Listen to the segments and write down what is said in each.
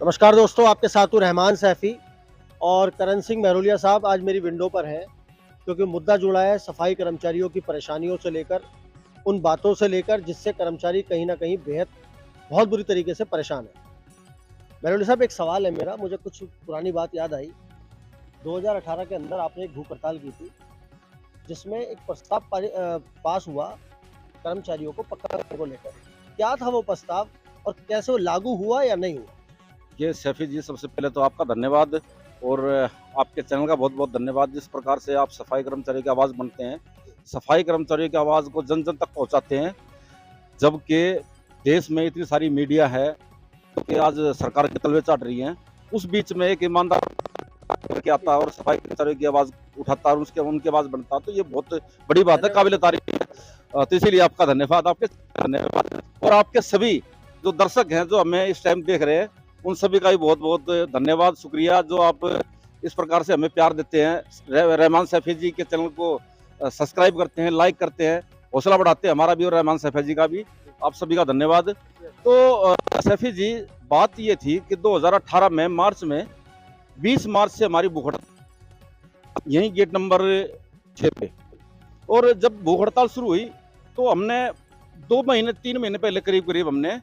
नमस्कार दोस्तों, आपके साथ हूँ रहमान सैफी और करण सिंह महरोलिया साहब आज मेरी विंडो पर हैं क्योंकि मुद्दा जुड़ा है सफाई कर्मचारियों की परेशानियों से लेकर उन बातों से लेकर जिससे कर्मचारी कहीं न कहीं बेहद बहुत बुरी तरीके से परेशान है। महरोलिया साहब, एक सवाल है मेरा, मुझे कुछ पुरानी बात याद आई। 2018 के अंदर आपने एक भूख हड़ताल की थी जिसमें एक प्रस्ताव पास हुआ कर्मचारियों को पक्का करने को लेकर। क्या था वो प्रस्ताव और कैसे वो लागू हुआ या नहीं हुआ? ये सैफी जी, सबसे पहले तो आपका धन्यवाद और आपके चैनल का बहुत बहुत धन्यवाद। जिस प्रकार से आप सफाई कर्मचारियों की आवाज़ बनते हैं, सफाई कर्मचारियों की आवाज़ को जन जन तक पहुंचाते हैं, जबकि देश में इतनी सारी मीडिया है कि आज सरकार के तलवे चाट रही हैं, उस बीच में एक ईमानदार के आता है और सफाई कर्मचारियों की आवाज़ उठाता है और उसके उनकी आवाज़ बनता है, तो ये बहुत बड़ी बात है, काबिल तारीफ है। तो इसीलिए आपका धन्यवाद, आपके धन्यवाद। और आपके सभी जो दर्शक हैं जो हमें इस टाइम देख रहे हैं, उन सभी का भी बहुत बहुत धन्यवाद, शुक्रिया जो आप इस प्रकार से हमें प्यार देते हैं। रहमान सैफी जी के चैनल को सब्सक्राइब करते हैं, लाइक करते हैं, हौसला बढ़ाते हैं हमारा भी और रहमान सैफी जी का भी। आप सभी का धन्यवाद। तो सैफी जी, बात ये थी कि 2018 में मार्च में 20 मार्च से हमारी भूख हड़ताल यहीं गेट नंबर 6 पे, और जब भूख हड़ताल शुरू हुई तो हमने 2 महीने 3 महीने पहले करीब हमने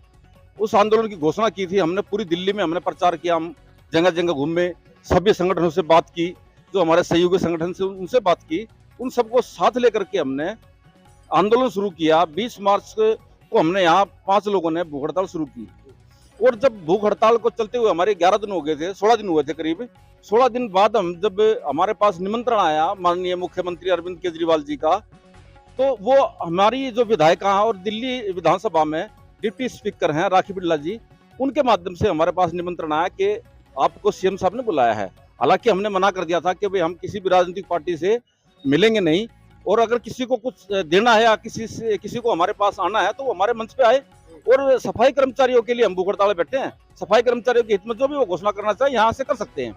उस आंदोलन की घोषणा की थी। हमने पूरी दिल्ली में हमने प्रचार किया, हम जगह जगह घूमे, सभी संगठनों से बात की, जो हमारे सहयोगी संगठन से उनसे बात की, उन सबको साथ लेकर के हमने आंदोलन शुरू किया। 20 मार्च को हमने यहाँ 5 लोगों ने भूख हड़ताल शुरू की, और जब भूख हड़ताल को चलते हुए हमारे 11 दिन हो गए थे, 16 दिन हुए थे करीब, 16 दिन बाद हम जब हमारे पास निमंत्रण आया माननीय मुख्यमंत्री अरविंद केजरीवाल जी का, तो वो हमारी जो विधायिका और दिल्ली विधानसभा में डिप्टी स्पीकर हैं राखी बिरला जी, उनके माध्यम से हमारे पास निमंत्रण आया कि आपको सीएम साहब ने बुलाया है। हालांकि हमने मना कर दिया था कि भाई हम किसी भी राजनीतिक पार्टी से मिलेंगे नहीं, और अगर किसी को कुछ देना है या किसी को हमारे पास आना है तो वो हमारे मंच पे आए। और सफाई कर्मचारियों के लिए हम भूख हड़ताल बैठे हैं, सफाई कर्मचारियों के हित में जो भी वो घोषणा करना चाहे यहाँ से कर सकते हैं।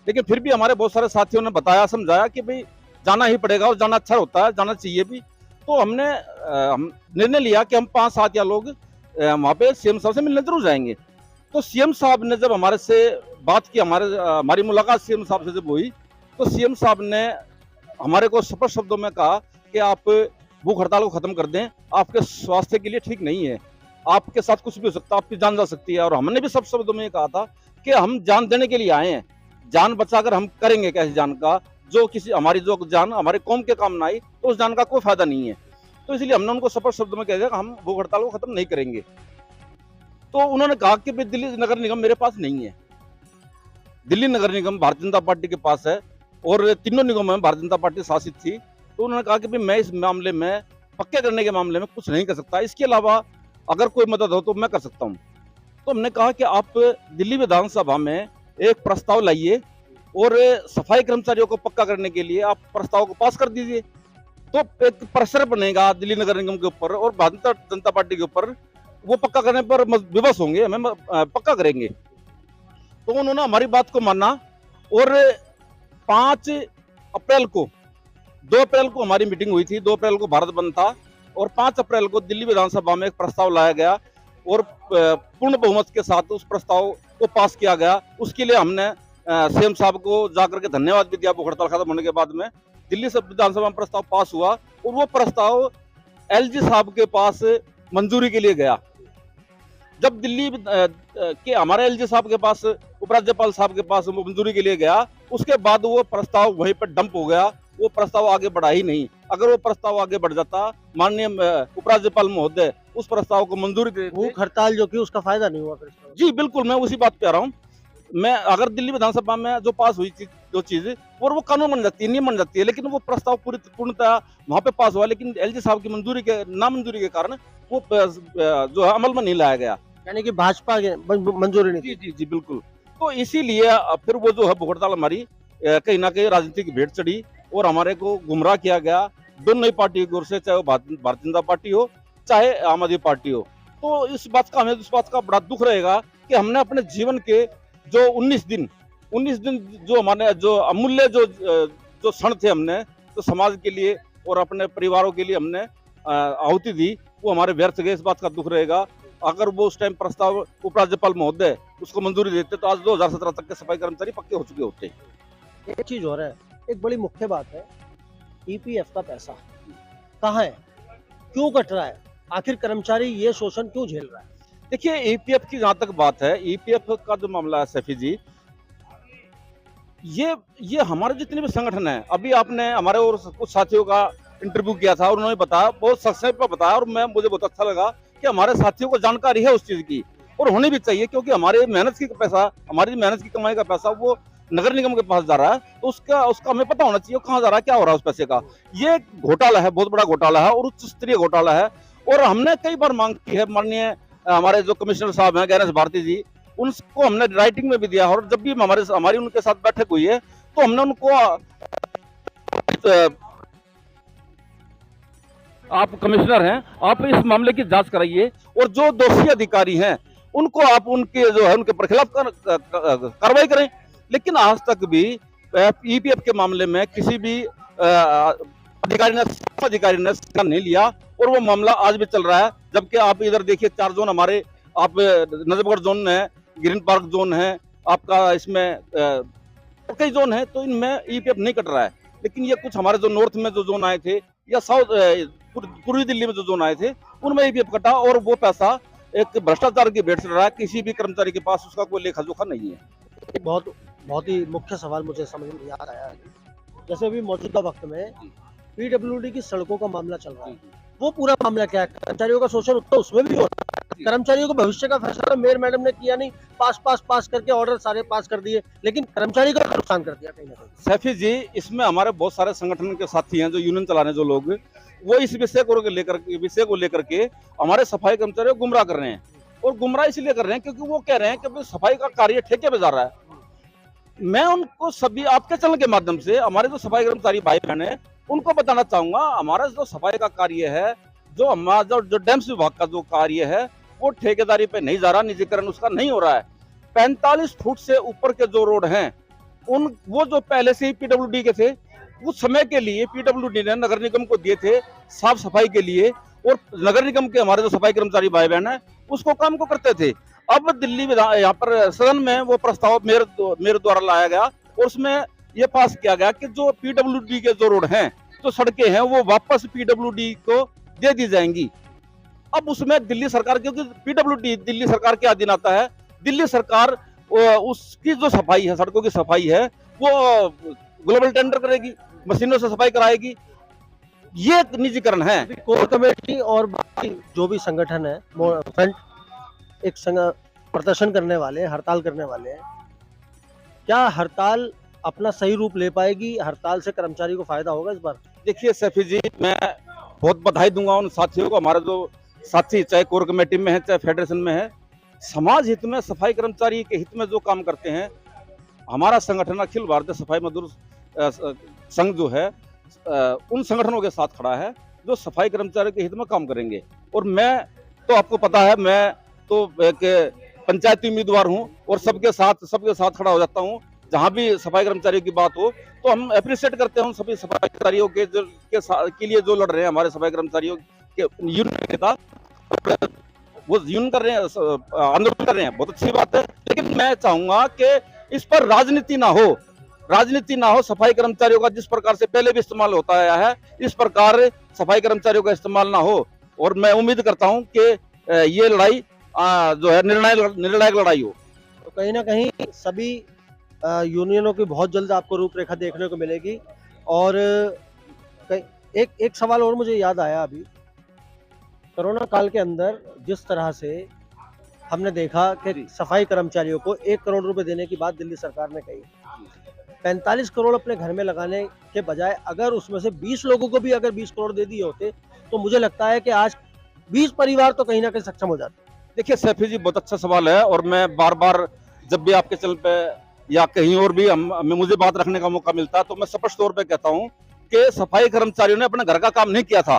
लेकिन फिर भी हमारे बहुत सारे साथियों ने बताया, समझाया कि भाई जाना ही पड़ेगा और जाना अच्छा होता है, जाना चाहिए भी। तो हमने हम निर्णय लिया कि हम 5-7 लोग वहाँ पे सीएम साहब से मिलने जरूर जाएंगे। तो सीएम साहब ने जब हमारे से बात की, हमारी मुलाकात सीएम साहब से जब हुई, तो सीएम साहब ने हमारे को स्पष्ट शब्दों में कहा कि आप भूख हड़ताल को खत्म कर दें, आपके स्वास्थ्य के लिए ठीक नहीं है, आपके साथ कुछ भी हो सकता है, आपकी जान जा सकती है। और हमने भी सब शब्दों में कहा था कि हम जान देने के लिए आए हैं, जान बचाकर हम करेंगे कैसे जान का, जो किसी हमारी जो जान हमारे कौम के काम ना आई तो उस जान का कोई फायदा नहीं है। तो इसलिए हमने उनको स्पष्ट शब्दों में कह दिया कि हम भूख हड़ताल को खत्म नहीं करेंगे। तो उन्होंने कहा कि दिल्ली नगर निगम मेरे पास नहीं है, दिल्ली नगर निगम भारतीय जनता पार्टी के पास है और तीनों निगम में भारतीय जनता पार्टी शासित थी। तो उन्होंने कहा कि मैं इस मामले में, पक्के करने के मामले में कुछ नहीं कर सकता, इसके अलावा अगर कोई मदद हो तो मैं कर सकता हूँ। तो हमने कहा कि आप दिल्ली विधानसभा में एक प्रस्ताव लाइए और सफाई कर्मचारियों को पक्का करने के लिए आप प्रस्ताव को पास कर दीजिए, तो एक प्रेशर बनेगा दिल्ली नगर निगम के ऊपर और भारतीय जनता पार्टी के ऊपर, वो पक्का करने पर विवश होंगे, हमें पक्का करेंगे। तो उन्होंने हमारी बात को माना और 5 अप्रैल को 2 अप्रैल को हमारी मीटिंग हुई थी, 2 अप्रैल को भारत बंद था और 5 अप्रैल को दिल्ली विधानसभा में एक प्रस्ताव लाया गया और पूर्ण बहुमत के साथ उस प्रस्ताव को पास किया गया। उसके लिए हमने सीएम साहब को जाकर के धन्यवाद भी दिया। भूख हड़ताल खत्म होने के बाद में दिल्ली विधानसभा में प्रस्ताव पास हुआ और वो प्रस्ताव एलजी साहब के पास मंजूरी के लिए गया। जब दिल्ली के हमारे एलजी साहब के पास, उपराज्यपाल साहब के पास वो मंजूरी के लिए गया, उसके बाद वो प्रस्ताव वहीं पर डंप हो गया, वो प्रस्ताव आगे बढ़ा ही नहीं। अगर वो प्रस्ताव आगे बढ़ जाता, माननीय उपराज्यपाल महोदय उस प्रस्ताव को मंजूरी देते। भूख हड़ताल जो की उसका फायदा नहीं हुआ फिर इसका? जी बिल्कुल, मैं उसी बात पे आ रहा हूँ। मैं अगर दिल्ली विधानसभा में जो पास हुई थी जो चीज, और वो कानून बन जाती है, नियम बन जाती है, लेकिन वो प्रस्ताव पूर्णतः वहां पे पास हुआ, लेकिन एलजी साहब की मंजूरी के नामंजूरी के कारण वो जो है अमल में नहीं लाया गया, यानी कि भाजपा के मंजूरी नहीं जी जी जी बिल्कुल। तो इसीलिए फिर वो जो है भूख हड़ताल हमारी कहीं ना कहीं राजनीतिक भेंट चढ़ी और हमारे को गुमराह किया गया दोनों ही पार्टी की ओर से, चाहे वो भारतीय जनता पार्टी हो चाहे आम आदमी पार्टी हो। तो इस बात का बड़ा दुख रहेगा कि हमने अपने जीवन के जो 19 दिन जो हमारे जो अमूल्य जो क्षण थे, हमने तो समाज के लिए और अपने परिवारों के लिए हमने आहुति दी, वो हमारे व्यर्थ गए। इस बात का दुख रहेगा अगर वो उस टाइम प्रस्ताव उपराज्यपाल महोदय उसको मंजूरी देते तो आज 2017 तक के सफाई कर्मचारी पक्के हो चुके होते। एक चीज और है, एक बड़ी मुख्य बात है, ईपीएफ का पैसा कहाँ है, क्यों कट रहा है, आखिर कर्मचारी ये शोषण क्यों झेल रहा है? देखिए ईपीएफ की जहां तक बात है, ईपीएफ का जो मामला है सैफी जी, ये हमारे जितने भी संगठन है, अभी आपने हमारे और कुछ साथियों का इंटरव्यू किया था और उन्होंने बताया, बहुत संक्षेप में बताया, और मुझे बहुत अच्छा लगा कि हमारे साथियों को जानकारी है उस चीज की, और होनी भी चाहिए, क्योंकि हमारे मेहनत की पैसा, हमारी मेहनत की कमाई का पैसा वो नगर निगम के पास जा रहा है, तो उसका हमें पता होना चाहिए कहाँ जा रहा है, क्या हो रहा है उस पैसे का। ये घोटाला है, बहुत बड़ा घोटाला है और उच्च स्तरीय घोटाला है। और हमने कई बार मांग की है, माननीय हमारे जो कमिश्नर साहब हैं गणेश भारती जी, उनको हमने राइटिंग में भी दिया, और जब भी हमारी उनके साथ बैठक हुई है तो हमने उनको आप कमिश्नर हैं, आप इस मामले की जांच कराइए, और जो दोषी अधिकारी हैं उनको आप उनके जो है उनके पर खिलाफ कार्रवाई करें। लेकिन आज तक भी ईपीएफ के मामले में किसी भी अधिकारी ने संज्ञान नहीं लिया, और वो मामला आज भी चल रहा है। जबकि आप इधर देखिए 4 जोन हमारे, आप नजफगढ़ जोन है, ग्रीन पार्क जोन है, आपका इसमें कई जोन है, तो इनमें ईपीएफ नहीं कट रहा है। लेकिन ये कुछ हमारे जो नॉर्थ में जो जोन आए थे या साउथ पूर्वी दिल्ली में जो जोन आए थे उनमें ईपीएफ कटा, और वो पैसा एक भ्रष्टाचार की भेंट चढ़ रहा है, किसी भी कर्मचारी के पास उसका कोई लेखा जोखा नहीं है। बहुत ही मुख्य सवाल मुझे समझ में याद आया, जैसे अभी मौजूदा वक्त में पीडब्ल्यूडी की सड़कों का मामला चल रहा है, वो पूरा मामला क्या है? कर्मचारियों का शोषण तो उसमें भी हो रहा है, कर्मचारियों को भविष्य का फैसला मेयर मैडम ने किया नहीं, पास करके ऑर्डर सारे पास कर दिए, लेकिन कर्मचारी का नुकसान कर दिया कहीं ना कहीं। सैफी जी, इसमें हमारे बहुत सारे संगठन के साथी हैं जो यूनियन चलाने जो लोग, वो इस विषय को लेकर के हमारे सफाई कर्मचारियों को गुमराह कर रहे हैं, और गुमराह इसलिए कर रहे हैं क्योंकि वो कह रहे हैं कि सफाई का कार्य ठेके पे जा रहा है। मैं उनको सभी आपके चैनल के माध्यम से हमारे जो सफाई कर्मचारी भाई बहन है उनको बताना चाहूंगा, हमारा जो सफाई का कार्य है, जो हमारा जो डैम्स विभाग का जो कार्य है, वो ठेकेदारी पे नहीं जा रहा, निजीकरण उसका नहीं हो रहा है। 45 फुट से ऊपर के जो रोड हैं वो जो पहले से ही पीडब्ल्यूडी के थे, उस समय के लिए पीडब्ल्यूडी ने नगर निगम को दिए थे साफ सफाई के लिए, और नगर निगम के हमारे जो सफाई कर्मचारी भाई बहन है उसको काम को करते थे। अब दिल्ली यहाँ पर सदन में वो प्रस्ताव मेरे द्वारा लाया गया, और उसमें ये पास किया गया कि जो पीडब्ल्यूडी के जो रोड हैं, जो सड़कें हैं, वो वापस पीडब्ल्यूडी को दे दी जाएंगी। अब उसमें दिल्ली सरकार, क्योंकि पीडब्ल्यूडी दिल्ली सरकार के अधीन आता है, दिल्ली सरकार उसकी जो सफाई है, सड़कों की सफाई है, वो ग्लोबल टेंडर करेगी, मशीनों से सफाई कराएगी। ये निजीकरण है। कोर कमेटी और बाकी जो भी संगठन है, फ्रंट एक प्रदर्शन करने वाले, हड़ताल करने वाले हैं, क्या हड़ताल अपना सही रूप ले पाएगी? हड़ताल से कर्मचारी को फायदा होगा इस बार? देखिए सैफी जी, मैं बहुत बधाई दूंगा उन साथियों को, हमारे जो साथी चाहे कोर कमेटी में है चाहे फेडरेशन में है, समाज हित में, सफाई कर्मचारी के हित में जो काम करते हैं। हमारा संगठन अखिल भारतीय सफाई मजदूर संघ जो है उन संगठनों के साथ खड़ा है जो सफाई कर्मचारी के हित में काम करेंगे। और मैं तो, आपको पता है, मैं तो एक पंचायती उम्मीदवार हूं और सबके साथ खड़ा हो जाता हूं। जहां भी सफाई कर्मचारियों की बात हो तो हम अप्रिशिएट करते हैं उन सभी सफाई कर्मचारियों के लिए जो लड़ रहे हैं, हमारे सफाई कर्मचारियों के यूनियन नेता, वो यूनियन कर रहे हैं, आंदोलन कर रहे हैं, बहुत अच्छी बात है। लेकिन मैं चाहूंगा कि इस पर राजनीति ना हो, सफाई कर्मचारियों का जिस प्रकार से पहले भी इस्तेमाल होता आया है, इस प्रकार सफाई कर्मचारियों का इस्तेमाल ना हो। और मैं उम्मीद करता हूं कि ये लड़ाई जो है निर्णायक लड़ाई हो। तो कहीं ना कहीं सभी यूनियनों की बहुत जल्द आपको रूपरेखा देखने को मिलेगी। और एक सवाल और मुझे याद आया अभी, कोरोना काल के अंदर जिस तरह से हमने देखा कि सफाई कर्मचारियों को 1 करोड़ रुपए देने की बात दिल्ली सरकार ने कही, 45 करोड़ अपने घर में लगाने के बजाय अगर उसमें से 20 लोगों को भी अगर 20 करोड़ दे दिए होते तो मुझे लगता है कि आज 20 परिवार तो कहीं ना कहीं सक्षम हो जाते। देखिए सैफी जी, बहुत अच्छा सवाल है, और मैं बार बार जब भी आपके चैनल पे या कहीं और भी मुझे बात रखने का मौका मिलता है तो मैं स्पष्ट तौर पे कहता हूं कि सफाई कर्मचारियों ने अपने घर का काम नहीं किया था।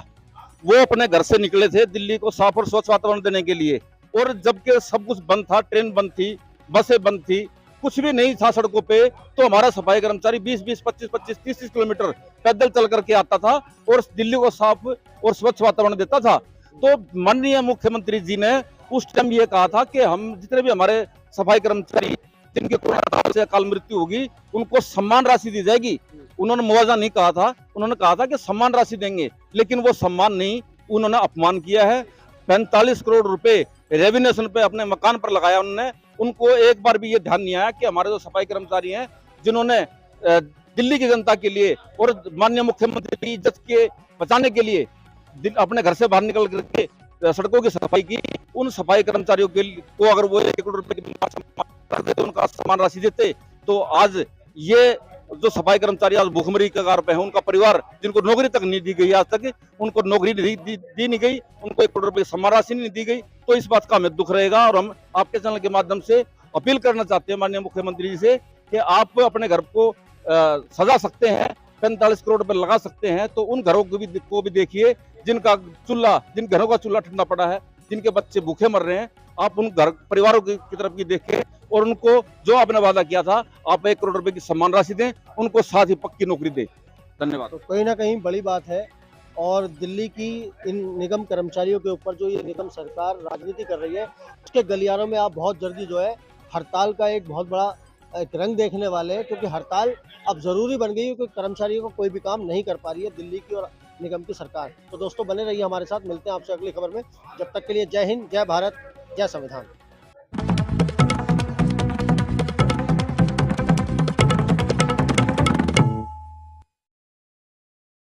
वो अपने घर से निकले थे दिल्ली को साफ और स्वच्छ वातावरण देने के लिए, और जबकि सब कुछ बंद था, ट्रेन बंद थी, बसें बंद थी, कुछ भी नहीं था सड़कों पे, तो हमारा सफाई कर्मचारी 20-20, 25-25, 30-30 किलोमीटर पैदल चल करके आता था और दिल्ली को साफ और स्वच्छ वातावरण देता था। तो माननीय मुख्यमंत्री जी ने उस टाइम ये कहा था कि हम जितने भी हमारे सफाई कर्मचारी जिनके कोरोना काल से अकाल मृत्यु होगी उनको सम्मान राशि दी जाएगी। उन्होंने मुआवजा नहीं कहा था, उन्होंने कहा था कि सम्मान राशि देंगे, लेकिन वो सम्मान नहीं, उन्होंने अपमान किया है। 45 करोड़ रुपए रेवेन्यूशन पे अपने मकान पर लगाया उन्होंने। उनको एक बार भी ये ध्यान नहीं आया कि हमारे जो सफाई कर्मचारी हैं जिन्होंने दिल्ली की जनता के लिए और माननीय मुख्यमंत्री की इज्जत के बचाने के लिए अपने घर से बाहर निकल करके सड़कों की सफाई की, उन सफाई कर्मचारियों को अगर वो 1 करोड़ रुपए की उनका सम्मान राशि देते तो आज ये जो सफाई कर्मचारी आज भूखमरी के कगार पे हैं, उनका परिवार जिनको नौकरी तक नहीं दी गई, आज तक उनको नौकरी दी नहीं गई, उनको 1 करोड़ रुपए की सम्मान राशि नहीं दी गई, तो इस बात का हमें दुख रहेगा। और हम आपके चैनल के माध्यम से अपील करना चाहते हैं माननीय मुख्यमंत्री जी से कि आप अपने घर को सजा सकते हैं, 45 करोड़ रुपए लगा सकते हैं, तो उन घरों को भी देखिए जिन घरों का चूल्हा ठंडा पड़ा है, जिनके बच्चे भूखे मर रहे हैं। आप उन घर परिवारों की तरफ भी देखें और उनको जो आपने वादा किया था, आप 1 करोड़ रुपए की सम्मान राशि दें, उनको साथ ही पक्की नौकरी दें। धन्यवाद। तो कहीं ना कहीं बड़ी बात है। और दिल्ली की इन निगम कर्मचारियों के ऊपर जो ये निगम सरकार राजनीति कर रही है, उसके गलियारों में आप बहुत जल्दी जो है हड़ताल का एक बहुत बड़ा एक रंग देखने वाले हैं, क्योंकि हड़ताल अब जरूरी बन गई है, क्योंकि कर्मचारियों को कोई भी काम नहीं कर पा रही है दिल्ली की और निगम की सरकार। तो दोस्तों बने रहिए हमारे साथ, मिलते हैं आपसे अगली खबर में। जब तक के लिए जय हिंद, जय भारत, जय संविधान।